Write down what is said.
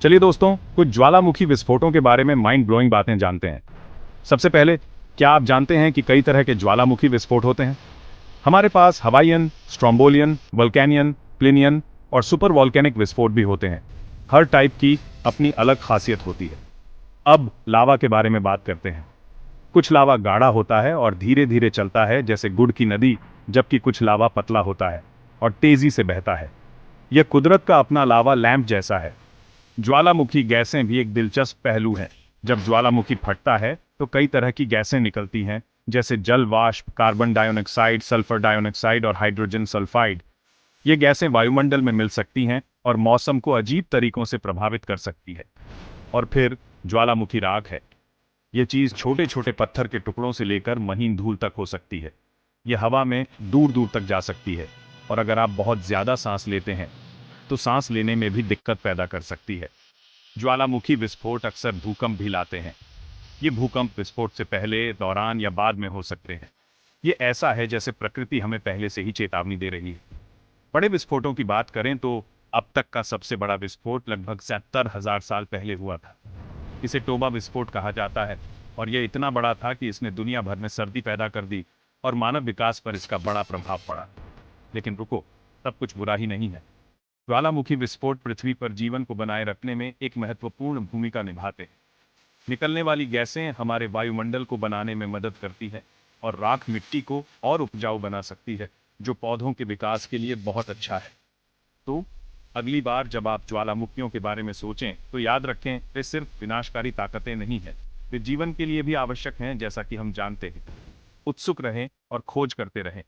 चलिए दोस्तों, कुछ ज्वालामुखी विस्फोटों के बारे में माइंड ब्लोइंग बातें जानते हैं। सबसे पहले, क्या आप जानते हैं कि कई तरह के ज्वालामुखी विस्फोट होते हैं? हमारे पास हवाईयन, स्ट्रोम्बोलियन, वल्केनियन, प्लिनियन और सुपर वॉल्केनिक विस्फोट भी होते हैं। हर टाइप की अपनी अलग खासियत होती है। अब लावा के बारे में बात करते हैं। कुछ लावा गाढ़ा होता है और धीरे धीरे चलता है जैसे गुड़ की नदी, जबकि कुछ लावा पतला होता है और तेजी से बहता है। यह कुदरत का अपना लावा लैंप जैसा है। ज्वालामुखी गैसें भी एक दिलचस्प पहलू है। जब ज्वालामुखी फटता है तो कई तरह की गैसें निकलती हैं, जैसे जल वाष्प, कार्बन डाइऑक्साइड, सल्फर डाइऑक्साइड और हाइड्रोजन सल्फाइड। ये गैसें वायुमंडल में मिल सकती हैं और मौसम को अजीब तरीकों से प्रभावित कर सकती है। और फिर ज्वालामुखी राख है। ये चीज छोटे छोटे पत्थर के टुकड़ों से लेकर महीन धूल तक हो सकती है। यह हवा में दूर दूर तक जा सकती है और अगर आप बहुत ज्यादा सांस लेते हैं तो सांस लेने में भी दिक्कत पैदा कर सकती है। ज्वालामुखी विस्फोट अक्सर भूकंप भी लाते हैं। ये भूकंप विस्फोट से पहले, दौरान या बाद में हो सकते हैं। ये ऐसा है जैसे प्रकृति हमें पहले से ही चेतावनी दे रही है। बड़े विस्फोटों की बात करें तो अब तक का सबसे बड़ा विस्फोट लगभग 70,000 साल पहले हुआ था। इसे टोबा विस्फोट कहा जाता है और यह इतना बड़ा था कि इसने दुनिया भर में सर्दी पैदा कर दी और मानव विकास पर इसका बड़ा प्रभाव पड़ा। लेकिन रुको, सब कुछ बुरा ही नहीं है। ज्वालामुखी विस्फोट पृथ्वी पर जीवन को बनाए रखने में एक महत्वपूर्ण भूमिका निभाते हैं। निकलने वाली गैसें हमारे वायुमंडल को बनाने में मदद करती है और राख मिट्टी को और उपजाऊ बना सकती है, जो पौधों के विकास के लिए बहुत अच्छा है। तो अगली बार जब आप ज्वालामुखियों के बारे में सोचें तो याद रखें, वे सिर्फ विनाशकारी ताकतें नहीं हैं, वे जीवन के लिए भी आवश्यक हैं, जैसा कि हम जानते हैं। उत्सुक रहें और खोज करते रहें।